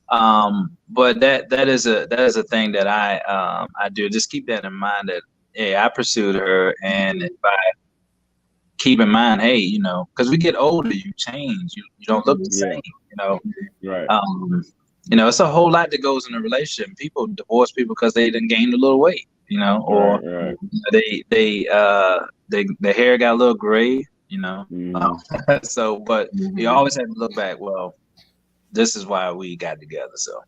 that is a thing that I do. Just keep that in mind that, hey, I pursued her, and if I keep in mind, hey, because we get older, you change, you don't look the same, Right. It's a whole lot that goes in a relationship. People divorce people because they done gained a little weight, or their hair got a little gray, so, but you always have to look back. Well, this is why we got together. So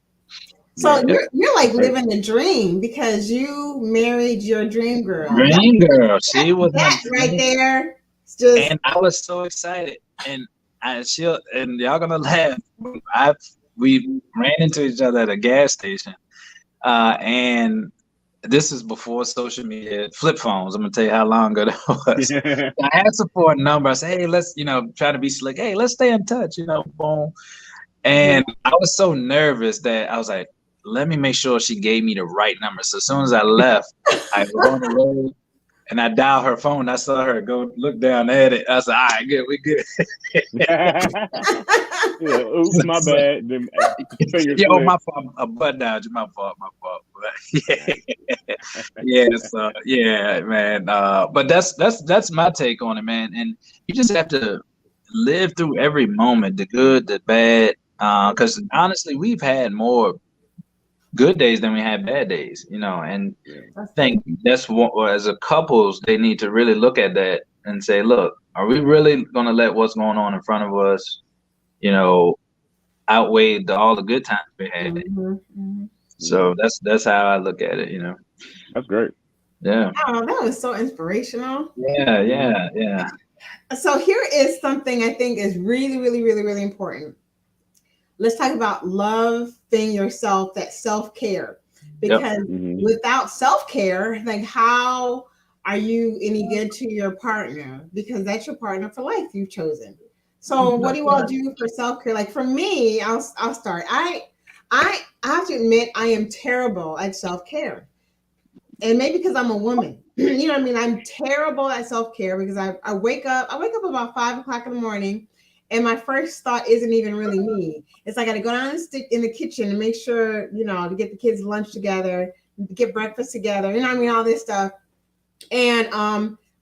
you're like living the dream because you married your dream girl. Dream girl, she was right there. And I was so excited, and y'all gonna laugh. We ran into each other at a gas station, and this is before social media, flip phones. I'm gonna tell you how long ago that was. I asked her for a number. I said, hey, let's try to be slick. Hey, let's stay in touch. Boom. And I was so nervous that I was like, let me make sure she gave me the right number. So as soon as I left, I was on the road. And I dialed her phone. I saw her go look down at it. I said, all right, good, we good. Oops, my bad. My fault. A butt down. My fault. Yeah, man. But that's my take on it, man. And you just have to live through every moment, the good, the bad. Because honestly, we've had more good days than we had bad days, and I think that's what, as a couples, they need to really look at that and say, look, are we really going to let what's going on in front of us, outweigh all the good times we had? So that's how I look at it, That's great. Yeah. Oh, that was so inspirational. Yeah. So here is something I think is really, really, really, really important. Let's talk about loving yourself, that self-care. Because without self-care, like, how are you any good to your partner? Because that's your partner for life you've chosen. So what do you all do for self-care? Like for me, I'll start. I have to admit I am terrible at self-care. And maybe because I'm a woman. You know what I mean? I'm terrible at self-care because I wake up about 5 o'clock in the morning. And my first thought isn't even really me. It's like I got to go down and stick in the kitchen and make sure, to get the kids lunch together, get breakfast together, all this stuff. And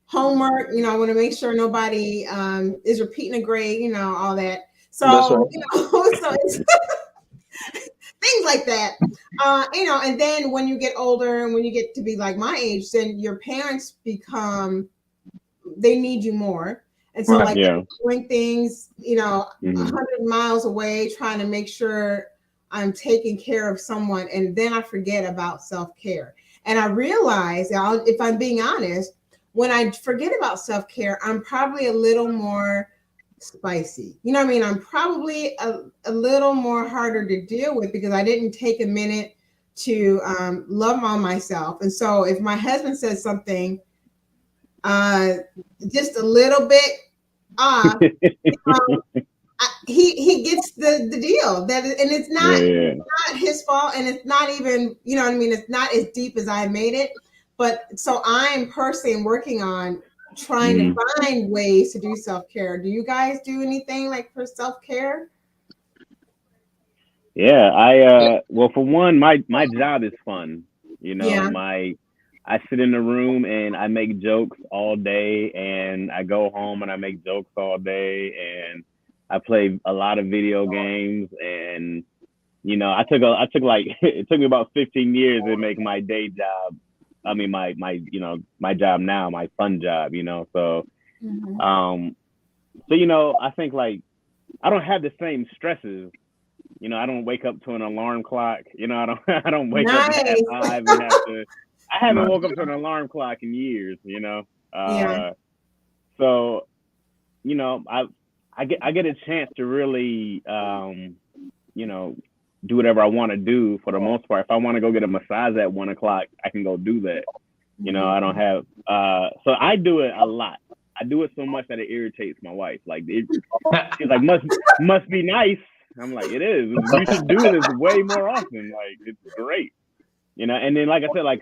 homework, I want to make sure nobody is repeating a grade, all that. So, so it's things like that. And then when you get older and when you get to be like my age, then your parents they need you more. And so doing things, 100 miles away, trying to make sure I'm taking care of someone. And then I forget about self-care. And I realize, if I'm being honest, when I forget about self-care, I'm probably a little more spicy. You know what I mean? I'm probably a little more harder to deal with because I didn't take a minute to love on myself. And so if my husband says something uh, just a little bit off, he gets the deal that, and it's Yeah. not his fault, and it's not even, you know what I mean, it's not as deep as I made it. But so I'm personally working on trying to find ways to do self-care. Do you guys do anything like for self-care? Yeah, well, for one, my job is fun. You know, Yeah. I sit in the room and I make jokes all day, and I go home and I make jokes all day, and I play a lot of video games. And you know, I took like it took me about 15 years to make my day job. I mean, my you know, my job now, my fun job. You know, so Mhm. so you know, I think like I don't have the same stresses. You know, I don't wake up to an alarm clock. You know, I don't I don't wake up at Nice. 5 and have to. I haven't Right. woke up to an alarm clock in years. You know, Yeah. so you know I get a chance to really you know, do whatever I want to do for the most part. If I want to go get a massage at 1 o'clock, I can go do that. You know, I don't have so I do it a lot. I do it so much that it irritates my wife. Like she's like, must be nice. I'm like, it is. You should do this way more often. Like it's great. You know, and then like I said, like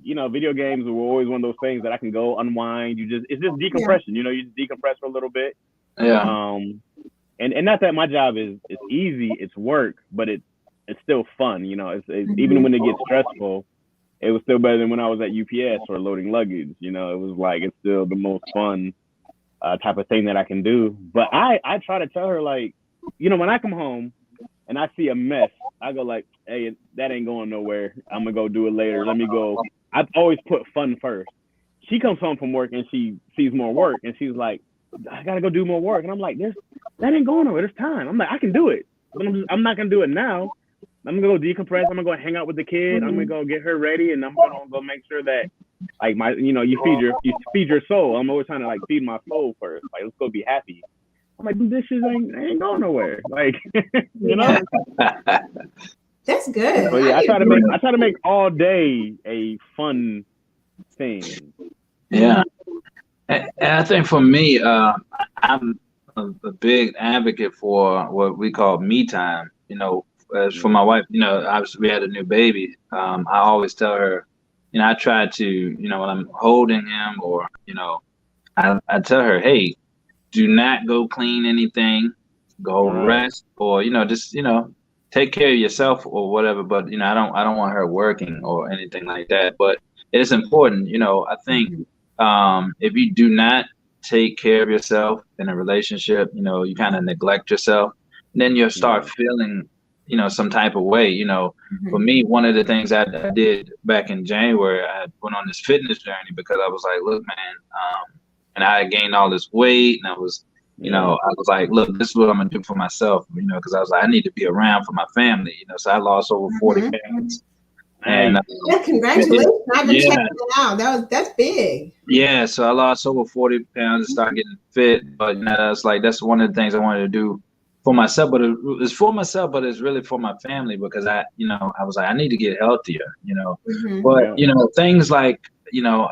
you know, video games were always one of those things that I can go unwind. It's just Yeah. decompression. You know, you just decompress for a little bit. Yeah. Um and not that my job is it's easy, it's work, but it's still fun. You know, even when it gets stressful, it was still better than when I was at UPS or loading luggage. You know, it was like it's still the most fun type of thing that I can do. But I try to tell her like, you know, when I come home and I see a mess, I go like, hey, that ain't going nowhere. I'm gonna go do it later. Let me go. I've always put fun first. She comes home from work and she sees more work and she's like, I gotta go do more work. And I'm like, that ain't going nowhere. There's time. I'm like, I can do it, but I'm not gonna do it now. I'm gonna go decompress. I'm gonna go hang out with the kid. I'm gonna Mhm. go get her ready, and I'm gonna go make sure that, like my, you know, you feed your soul. I'm always trying to like feed my soul first. Like let's go be happy. I'm like, these dishes ain't going nowhere. Like, you know. Yeah. That's good. So I yeah, need to do I try to make all day a fun thing. Yeah. And I think for me, I'm a big advocate for what we call me time. You know, as for my Mm, wife, you know, obviously we had a new baby. I always tell her, you know, I try to, you know, when I'm holding him or, you know, I tell her, hey, do not go clean anything, go right. rest, or, you know, just, you know, take care of yourself or whatever. But, you know, I don't want her working or anything like that. But it is important, you know, I think Mhm. if you do not take care of yourself in a relationship, you know, you kind of neglect yourself, then you'll start Yeah. feeling, you know, some type of way. You know, for Mhm. me, one of the things I did back in January, I went on this fitness journey because I was like, look, man, and I had gained all this weight, and I was, you Yeah. know, I was like, look, this is what I'm gonna do for myself, you know, because I was like, I need to be around for my family, you know, so I lost over 40 Mhm. pounds, and Nice. Yeah, yeah, congratulations. I've been yeah, checking it out. That's big. yeah, so I lost over 40 pounds and started getting fit. But you know, that's like that's one of the things I wanted to do for myself. But it's for myself, but it's really for my family because you know, I was like, I need to get healthier, you know. Mhm. But Yeah. you know, things like you know,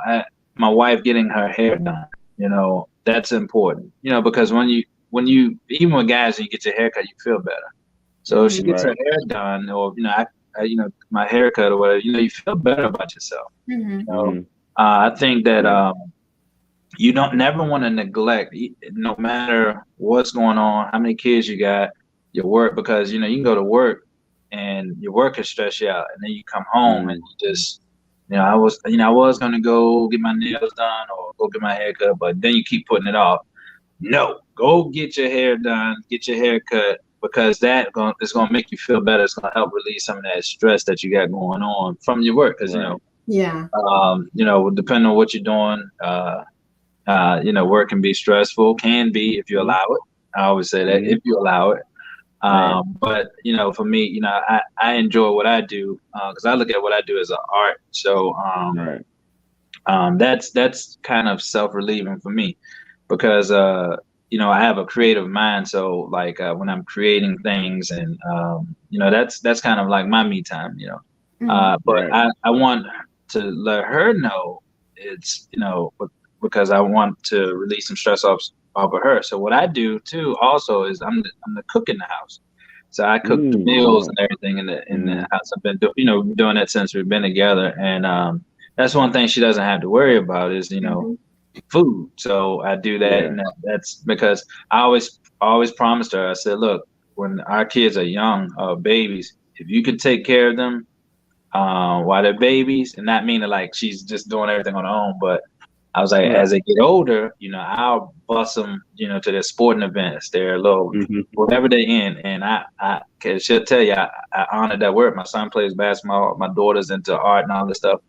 my wife getting her hair done, you know, that's important, you know, because when you even with guys, when you get your haircut, you feel better. So if she Mhm. gets her Right. hair done, or you know, you know, my haircut or whatever, you know, you feel better about yourself. Mhm. You know, Mm, I think that yeah. you don't never want to neglect, no matter what's going on, how many kids you got, your work, because you know you can go to work and your work can stress you out, and then you come home and Mm, you just, I was gonna go get my nails done or go get my hair cut, but then you keep putting it off. No, go get your hair done, get your hair cut, because is gonna make you feel better. It's gonna help release some of that stress that you got going on from your work, because right. Yeah. you know, depending on what you're doing, you know, work can be stressful, can be if you Mm, allow it. I always say that mm, if you allow it. right. But you know, for me, you know, I enjoy what I do because I look at what I do as an art. So Right. That's kind of self-relieving for me because I have a creative mind. So like when I'm creating things and that's kind of like my me time. But Right. I want to let her know it's because I want to release some stress off of her. So what I do too also is I'm the cook in the house. So I cook the meals Oh. and everything in the house. I've been doing that since we've been together, and that's one thing she doesn't have to worry about is food. So I do that, Yeah. and that's because I always promised her. I said, look, when our kids are young, babies, if you could take care of them while they're babies, and not meaning like she's just doing everything on her own, but I was like, Right. as they get older, I'll bus them, to their sporting events, their little whatever they're in, and cause she'll tell you, I honor that word. My son plays basketball, my daughter's into art and all this stuff,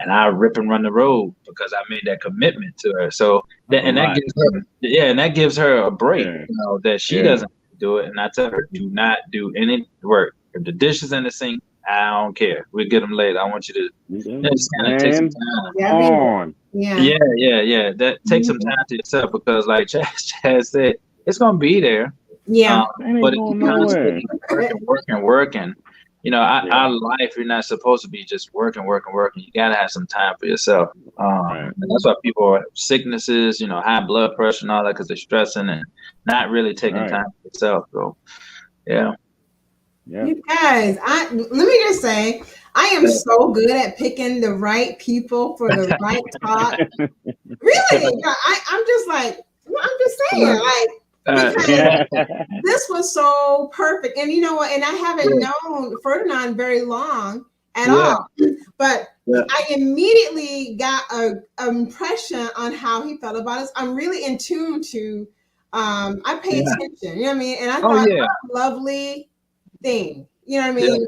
and I rip and run the road because I made that commitment to her. So That's a that lot. gives her, yeah, and that gives her a break, Yeah. that she Yeah. doesn't do it. And I tell her, do not do any work. If the dishes in the sink, I don't care. We'll get them later. I want you to just kind of take some Man, time. Yeah, on. yeah. Yeah. That take some time to yourself because, like Chaz said, it's gonna be there. Yeah. That ain't But if you going nowhere. constantly working, our life, you're not supposed to be just working. You gotta have some time for yourself. Right. And that's why people have sicknesses, high blood pressure and all that because they're stressing and not really taking Right. time for yourself. So, yeah. Yeah. You guys, let me just say, I am so good at picking the right people for the right talk. Really, yeah, I'm just like, I'm just saying, like, because Yeah. this was so perfect. And you know what? And I haven't known Ferdinand very long at Yeah. all, but Yeah. I immediately got a impression on how he felt about us. I'm really in tune to. I pay Yeah. attention. You know what I mean? And I Oh, thought, yeah. what a lovely thing. You know what I Yeah. mean?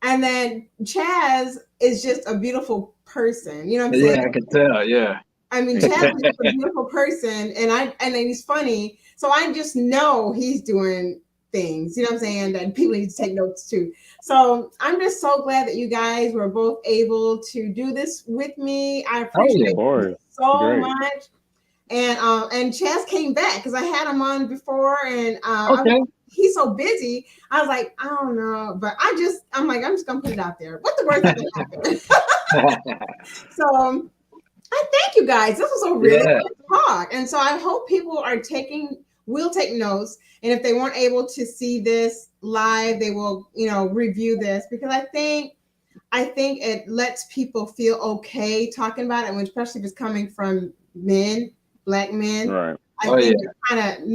And then Chaz is just a beautiful person. You know what I'm saying? Yeah, I can tell. Yeah. I mean, Chaz is just a beautiful person, and he's funny. So I just know he's doing things, you know what I'm saying, that people need to take notes too. So I'm just so glad that you guys were both able to do this with me. I Oh, appreciate yeah. Of course. it so Great. much. And Chaz came back because I had him on before, and Okay. he's so busy. I was like, I don't know, but I'm like, I'm just gonna put it out there. What the worst that can happen? So I thank you guys. This was a really Yeah. good talk. And so I hope people will take notes. And if they weren't able to see this live, they will, review this because I think it lets people feel okay talking about it, especially if it's coming from men, Black men. Right. I Oh, yeah. think it kind of,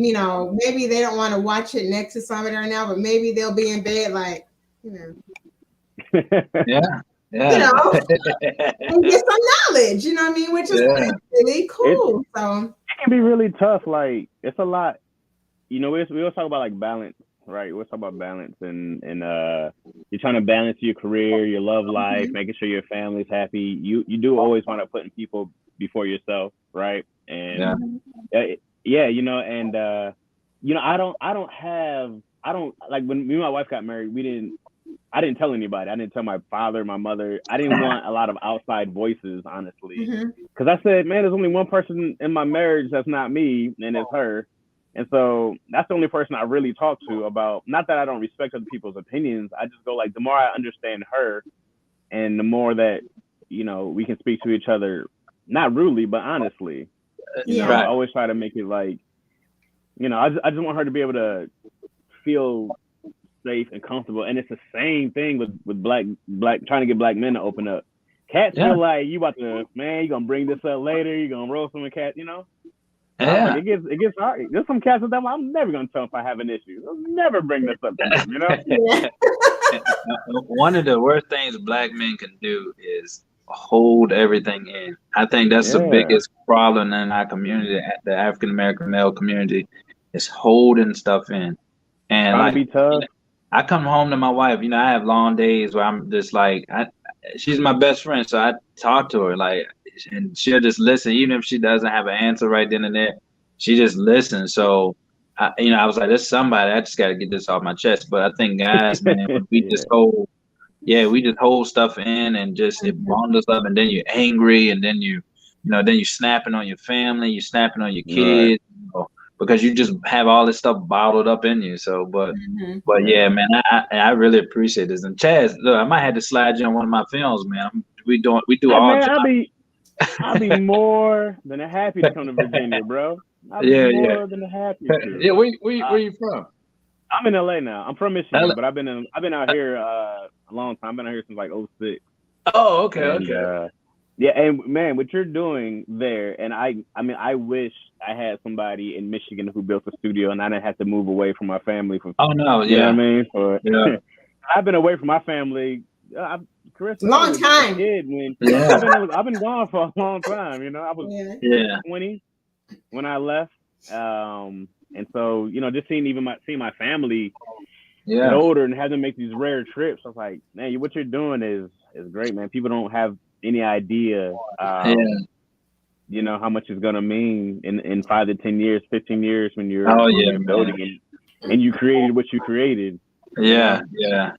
maybe they don't want to watch it next to somebody right now, but maybe they'll be in bed like, Yeah. you Yeah. know, and get some knowledge, you know what I mean? Which is Yeah. really It cool. So can be really tough. Like it's a lot. We always talk about like balance, right? We always talk about balance and you're trying to balance your career, your love life, making sure your family's happy. You do always want to putting people before yourself, right? Yeah. And yeah, and I don't like when me and my wife got married, I didn't tell anybody. I didn't tell my father, my mother. I didn't want a lot of outside voices, honestly. mhm. Because I said, man, there's only one person in my marriage that's not me, and it's her. And so that's the only person I really talk to about. Not that I don't respect other people's opinions. I just go like, the more I understand her, and the more that we can speak to each other, not rudely, but honestly. Yeah. I Right. always try to make it like, I just want her to be able to feel safe and comfortable. And it's the same thing with black trying to get black men to open up. Cats Yeah. feel like you gonna bring this up later, you gonna roast them with cats. So I'm like, Yeah. it gets hard. There's some cats with them I'm never gonna tell if I have an issue. I'll never bring this up to them. Yeah. One of the worst things black men can do is hold everything in. I think that's the Yeah. biggest problem in our community, the African American male community, is holding stuff in. And Trying to like, be tough. I come home to my wife, I have long days where I'm just like, she's my best friend, so I talk to her like, and she'll just listen, even if she doesn't have an answer right then and there, she just listens. So, I was like, there's somebody, I just got to get this off my chest. But I think guys, man, we Yeah. just hold, we just hold stuff in and just it Mhm. bundles up, and then you're angry, and then then you snapping on your family, you snapping on your Right. kids, because you just have all this stuff bottled up in you. So, but Right. yeah, man, I really appreciate this. And Chaz, look, I might have to slide you on one of my films, man. We do Hey all man, jobs. I'll be more than happy to come to Virginia, bro. I'll be Yeah, yeah, more than happy yeah. to. Where you from? I'm in LA now. I'm from Michigan, L- but I've been out here a long time. I've been out here since like '06. Oh, okay, And okay. yeah, and man, what you're doing there, and I mean, I wish I had somebody in Michigan who built a studio, and I didn't have to move away from my family for, Oh no, you know what I yeah, mean? For yeah, I've been away from my family. Carissa, I Long was a time. kid when yeah, I've been gone for a long time. I was Yeah. yeah, 20 when I left, and so just seeing my family get yeah, older and have them make these rare trips. I was like, man, what you're doing is great, man. People don't have any idea, yeah. how much it's gonna mean in 5 to 10 years, 15 years when Oh you're yeah, man. building and you created what you created. Yeah, yeah,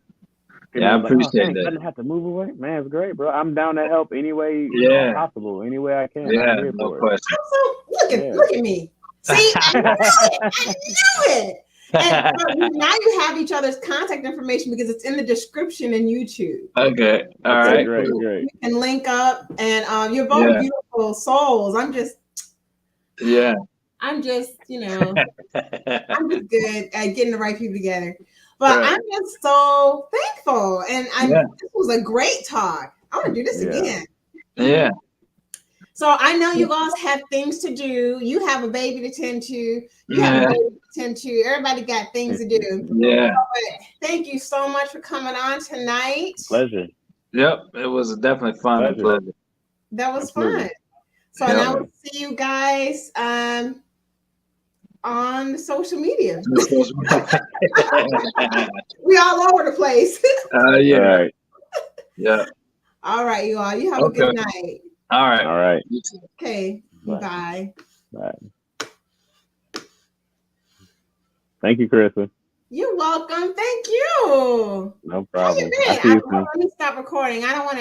People yeah. I are like, oh, appreciate thanks, I that. didn't have to move away. Man, it's great, bro. I'm down to help any way Yeah, possible, any way I can. I'm yeah, here no for it. question. I'm so Yeah. look at me. See, I knew it. And now you have each other's contact information because it's in the description in YouTube. Okay, all Okay, right, great, cool. great. You can link up, and you're both Yeah, beautiful souls. yeah. I'm just, I'm just good at getting the right people together. But Right. I'm just so thankful, and Yeah, this was a great talk. I want to do this Yeah. again. yeah, So I know you guys have things to do. You have a baby to tend to. You have a yeah, baby to tend to. Everybody got things to do. yeah. But thank you so much for coming on tonight. Pleasure. Yep, it was definitely fun and Pleasure. pleasure. That was Absolutely. fun. So Yep. now we'll see you guys on social media. We all over the place. Yeah, All right. yeah. All right, you all. You have a Okay. good night. All right. All right. You too. Okay. Bye. Bye. Bye. Thank you, Carissa. You're welcome. Thank you. No How you problem. been? I see you soon. Let me stop recording. I don't want to